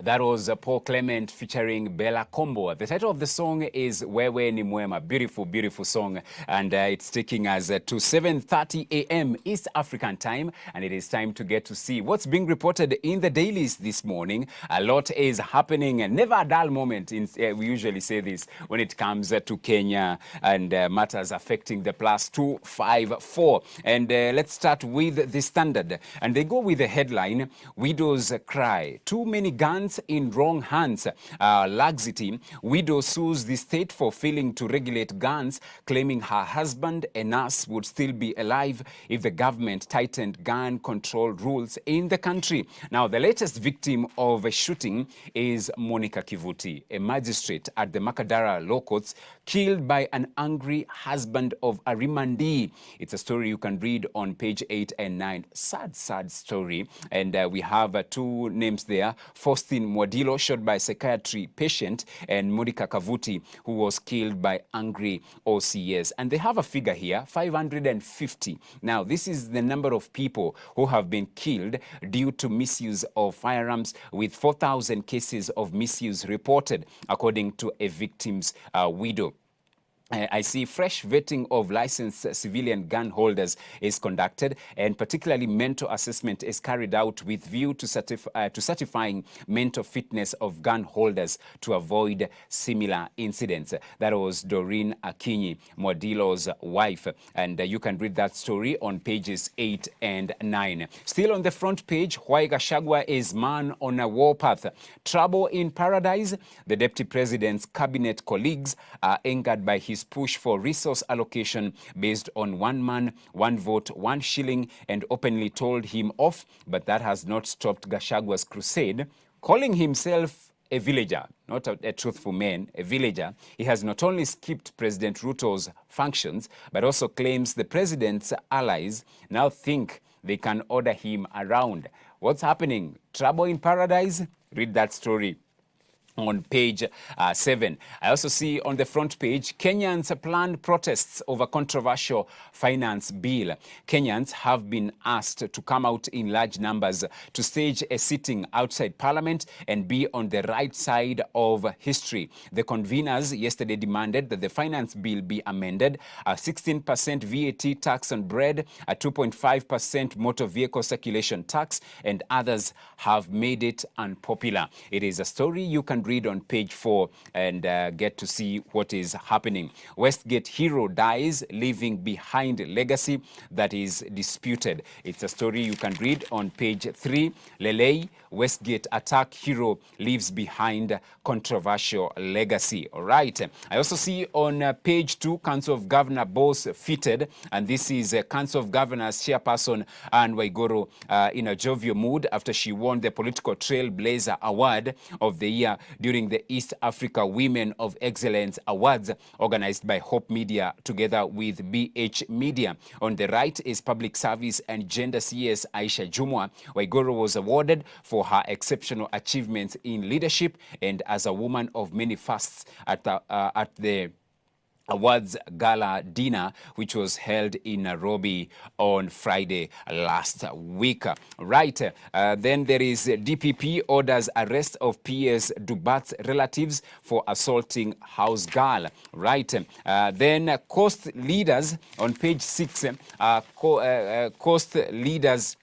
That was Paul Clement featuring Bella Combo. The title of the song is Wewe ni Mwema. Beautiful, beautiful song. And it's taking us to 7:30 a.m. East African time. And it is time to get to see what's being reported in the dailies this morning. A lot is happening. Never a dull moment. We usually say this when it comes to Kenya and matters affecting the +254. And let's start with the Standard. And they go with the headline, Widows Cry. Too many guns in wrong hands. Laxity. Widow sues the state for failing to regulate guns, claiming her husband, a nurse, would still be alive if the government tightened gun control rules in the country. Now, the latest victim of a shooting is Monica Kivuti, a magistrate at the Makadara Law Courts, killed by an angry husband of Arimandi. It's a story you can read on page 8 and 9. Sad, sad story. And we have two names there. Faustin Mwadilo, shot by a psychiatry patient, and Monica Kavuti, who was killed by angry OCS. And they have a figure here, 550. Now, this is the number of people who have been killed due to misuse of firearms, with 4,000 cases of misuse reported, according to a victim's widow. I see fresh vetting of licensed civilian gun holders is conducted, and particularly mental assessment is carried out with view to certifying mental fitness of gun holders to avoid similar incidents. That was Doreen Akinyi, Mwadilo's wife, and you can read that story on pages 8 and 9. Still on the front page, Why Gachagua is man on a warpath. Trouble in paradise. The deputy president's cabinet colleagues are angered by his push for resource allocation based on one man, one vote, 1 shilling, and openly told him off. But that has not stopped Gachagua's crusade, calling himself a villager, not a truthful man, a villager. He has not only skipped President Ruto's functions, but also claims the president's allies now think they can order him around. What's happening? Trouble in paradise? Read that story on page 7. I also see on the front page, Kenyans' planned protests over controversial finance bill. Kenyans have been asked to come out in large numbers to stage a sitting outside Parliament and be on the right side of history. The conveners yesterday demanded that the finance bill be amended, a 16% VAT tax on bread, a 2.5% motor vehicle circulation tax, and others have made it unpopular. It is a story you can read on page 4 and get to see what is happening. Westgate hero dies, leaving behind legacy that is disputed. It's a story you can read on page 3. Lelei, Westgate attack hero leaves behind controversial legacy. All right. I also see on page 2, Council of Governor boss fitted, and this is Council of Governors chairperson Anne Waiguru in a jovial mood after she won the Political Trailblazer Award of the Year during the East Africa Women of Excellence Awards organized by Hope Media together with BH Media. On the right is Public Service and Gender CS Aisha Jumwa. Waiguru was awarded for her exceptional achievements in leadership and as a woman of many firsts at the Awards Gala dinner, which was held in Nairobi on Friday last week. Right. Then there is DPP orders arrest of PS Dubat's relatives for assaulting house girl. Right. Then coast leaders on page 6. Coast leaders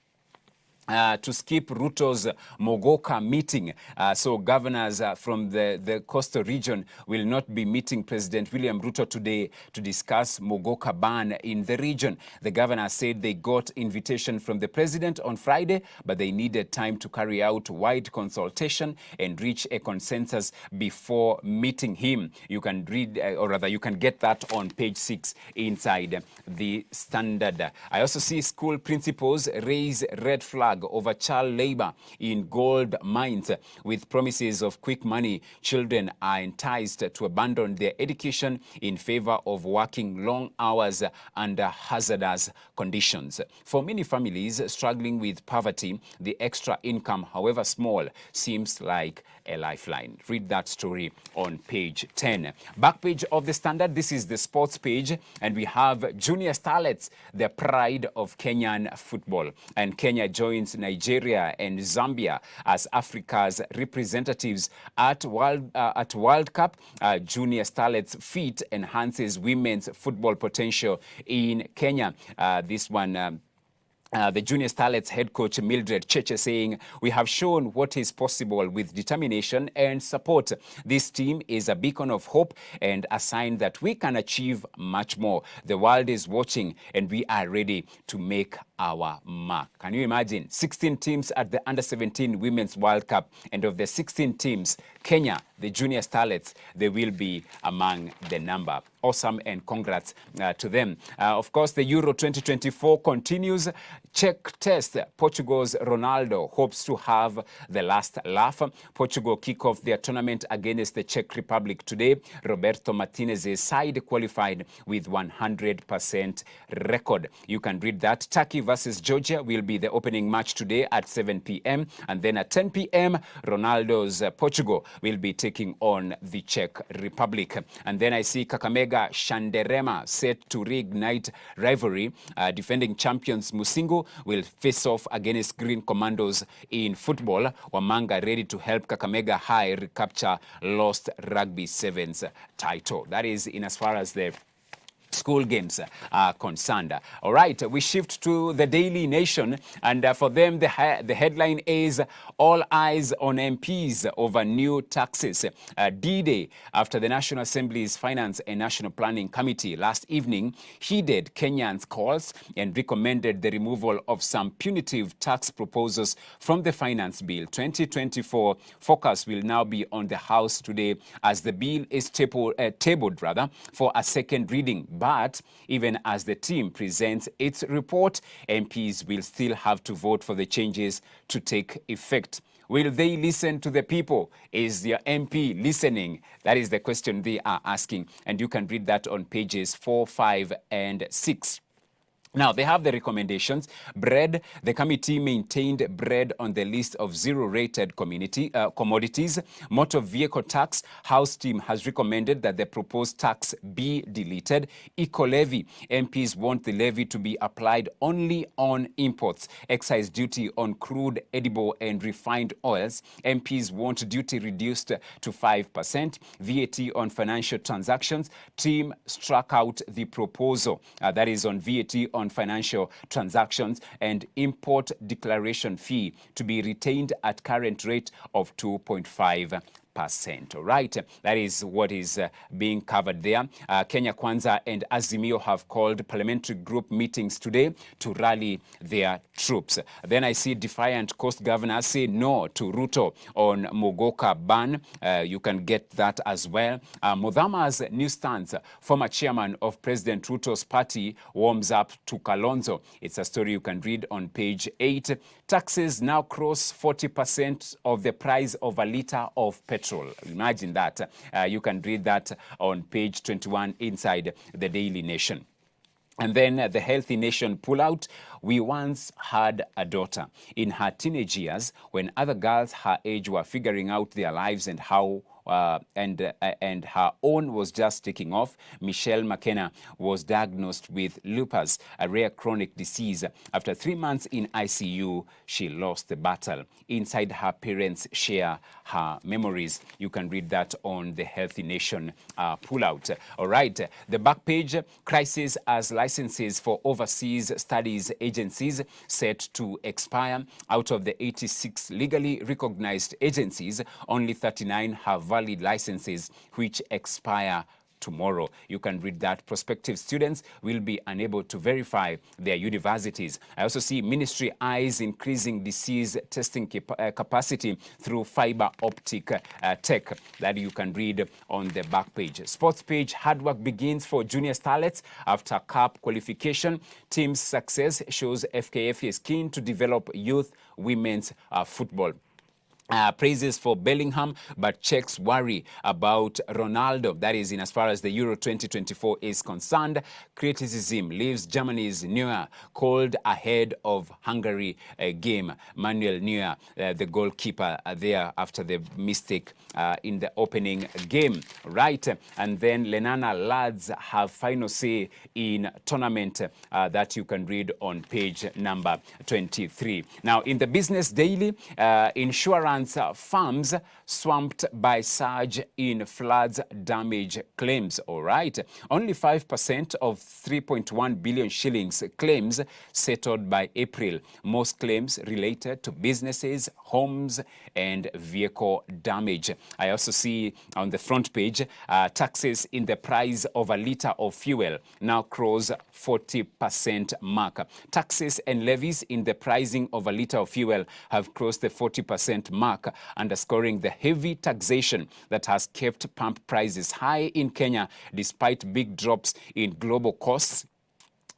to skip Ruto's Mogoka meeting. So governors from the coastal region will not be meeting President William Ruto today to discuss Mogoka ban in the region. The governor said they got invitation from the president on Friday, but they needed time to carry out wide consultation and reach a consensus before meeting him. You can read, or rather you can get that on page 6 inside the Standard. I also see school principals raise red flag over child labor in gold mines. With promises of quick money, children are enticed to abandon their education in favor of working long hours under hazardous conditions. For many families struggling with poverty, the extra income, however small, seems like a lifeline. Read that story on page 10. Back page of the Standard, this is the sports page, and we have Junior Starlets, the pride of Kenyan football. And Kenya joins joins Nigeria and Zambia as Africa's representatives at World Cup. Junior Starlets feat enhances women's football potential in Kenya. This one. The Junior Starlets head coach Mildred Cheche saying, "We have shown what is possible with determination and support. This team is a beacon of hope and a sign that we can achieve much more. The world is watching and we are ready to make our mark." Can you imagine? 16 teams at the Under-17 Women's World Cup, and of the 16 teams, Kenya, the Junior Starlets, they will be among the number. Awesome, and congrats to them. Of course, the Euro 2024 continues. Czech test. Portugal's Ronaldo hopes to have the last laugh. Portugal kick off their tournament against the Czech Republic today. Roberto Martinez's side qualified with 100% record. You can read that. Turkey versus Georgia will be the opening match today at 7 p.m. And then at 10 p.m., Ronaldo's Portugal will be taking on the Czech Republic. And then I see Kakamega Shanderema set to reignite rivalry. Defending champions Musingu will face off against Green Commandos in football. Wamanga ready to help Kakamega High recapture lost Rugby Sevens title. That is in as far as the school games are concerned. All right, we shift to the Daily Nation, and for them the headline is "All Eyes on MPs over New Taxes." D-Day, after the National Assembly's Finance and National Planning Committee last evening heeded Kenyans' calls and recommended the removal of some punitive tax proposals from the Finance Bill 2024. Focus will now be on the House today as the bill is tabled for a second reading. But even as the team presents its report, MPs will still have to vote for the changes to take effect. Will they listen to the people? Is their MP listening? That is the question they are asking. And you can read that on pages 4, 5, and 6. Now, they have the recommendations. Bread, the committee maintained bread on the list of zero-rated commodities. Motor vehicle tax, House team has recommended that the proposed tax be deleted. Eco-levy, MPs want the levy to be applied only on imports. Excise duty on crude, edible and refined oils, MPs want duty reduced to 5%. VAT on financial transactions, team struck out the proposal. That is on VAT on financial transactions, and import declaration fee to be retained at current rate of 2.5%. All right, that is what is being covered there. Kenya Kwanza and Azimio have called parliamentary group meetings today to rally their troops. Then I see defiant coast governors say no to Ruto on Mogoka ban. You can get that as well. Mudhama's new stance, former chairman of President Ruto's party, warms up to Kalonzo. It's a story you can read on page 8. Taxes now cross 40% of the price of a litre of petrol. Imagine that. You can read that on page 21 inside the Daily Nation. And then the Healthy Nation pullout. We once had a daughter. In her teenage years, when other girls her age were figuring out their lives and how and her own was just taking off, Michelle McKenna was diagnosed with lupus, a rare chronic disease. After 3 months in ICU, she lost the battle. Inside, her parents share her memories. You can read that on the Healthy Nation pullout. All right, the back page, crisis as licenses for overseas studies agencies set to expire. Out of the 86 legally recognized agencies, only 39 have valid licenses which expire tomorrow. You can read that. Prospective students will be unable to verify their universities. I also see ministry eyes increasing disease testing capacity through fiber optic tech. That you can read on the back page. Sports page, hard work begins for Junior Starlets after cup qualification. Team's success shows FKF is keen to develop youth women's football. Praises for Bellingham, but checks worry about Ronaldo. That is in as far as the Euro 2024 is concerned. Criticism leaves Germany's Neuer cold ahead of Hungary game. Manuel Neuer, the goalkeeper, there after the mistake in the opening game. Right, and then Lenana lads have final say in tournament that you can read on page number 23. Now, in the Business Daily, insurance firms swamped by surge in floods damage claims. All right, only 5% of 3.1 billion shillings claims settled by April. Most claims related to businesses, homes, and vehicle damage. I also see on the front page, taxes in the price of a litre of fuel now cross 40% mark. Taxes and levies in the pricing of a litre of fuel have crossed the 40% mark, underscoring the heavy taxation that has kept pump prices high in Kenya despite big drops in global costs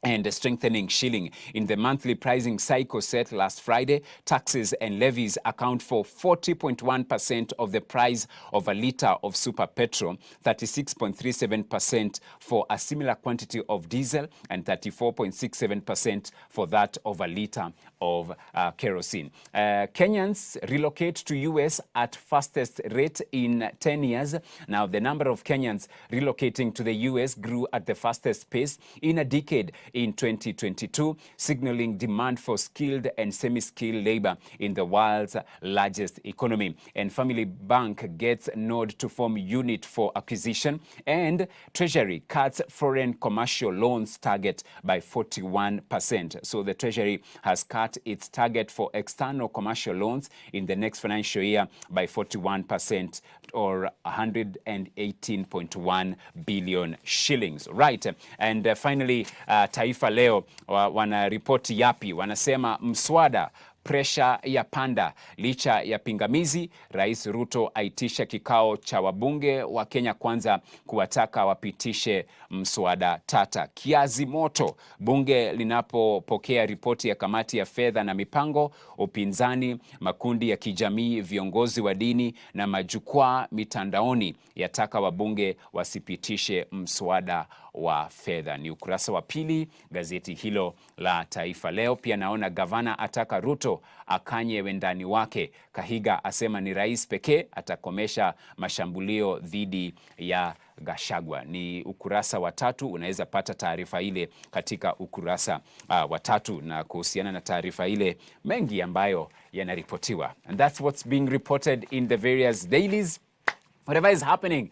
and a strengthening shilling. In the monthly pricing cycle set last Friday, taxes and levies account for 40.1% of the price of a litre of super petrol, 36.37% for a similar quantity of diesel, and 34.67% for that of a litre of kerosene. Kenyans relocate to US at fastest rate in 10 years. Now, the number of Kenyans relocating to the US grew at the fastest pace in a decade in 2022, signaling demand for skilled and semi-skilled labor in the world's largest economy. And Family Bank gets nod to form unit for acquisition, and Treasury cuts foreign commercial loans target by 41%. So the Treasury has cut its target for external commercial loans in the next financial year by 41%, or 118.1 billion shillings. Right. And finally, Taifa Leo wanaripoti yapi? Wanasema mswada presha ya panda licha ya pingamizi. Rais Ruto aitisha kikao cha wabunge wa Kenya Kwanza kuwataka wapitishe mswada tata. Kiazi moto bunge linapopokea ripoti ya kamati ya fedha na mipango. Upinzani, makundi ya kijamii, viongozi wa dini na majukwaa mitandaoni yataka wabunge wasipitishe mswada wa fedha. Ni ukurasa wa pili gazeti hilo la Taifa Leo. Pia naona gavana ataka Ruto akanye wendani wake. Kahiga asema ni rais pekee atakomesha mashambulio dhidi ya Gachagua. Ni ukurasa wa tatu. Unaweza pata taarifa ile katika ukurasa wa tatu, na kuhusiana na taarifa ile mengi ambayo yanaripotiwa. And that's what's being reported in the various dailies. Whatever is happening,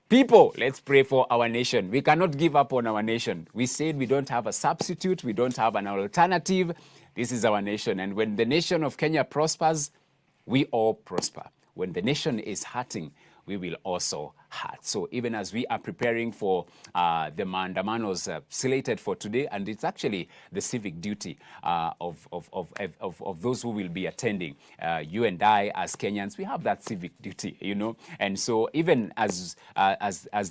people, let's pray for our nation. We cannot give up on our nation. We said we don't have a substitute. We don't have an alternative. This is our nation. And when the nation of Kenya prospers, we all prosper. When the nation is hurting, we will also hurt. So even as we are preparing for the maandamanos slated for today, and it's actually the civic duty of those who will be attending. You and I, as Kenyans, we have that civic duty, you know. And so even as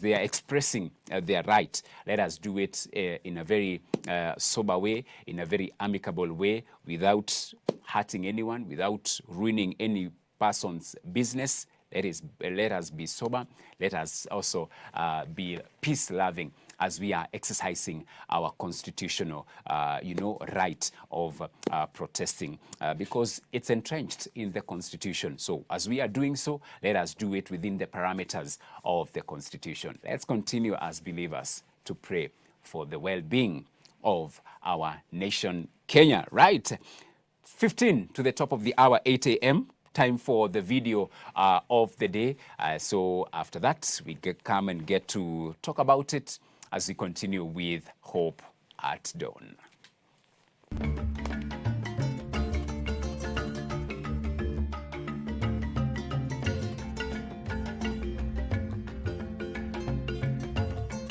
they are expressing their right, let us do it in a very sober way, in a very amicable way, without hurting anyone, without ruining any person's business. Let us be sober. Let us also be peace-loving as we are exercising our constitutional, right of protesting, because it's entrenched in the Constitution. So as we are doing so, let us do it within the parameters of the Constitution. Let's continue as believers to pray for the well-being of our nation, Kenya. Right, 15 to the top of the hour, 8 a.m. Time for the video of the day. So after that, we come and get to talk about it as we continue with Hope at Dawn.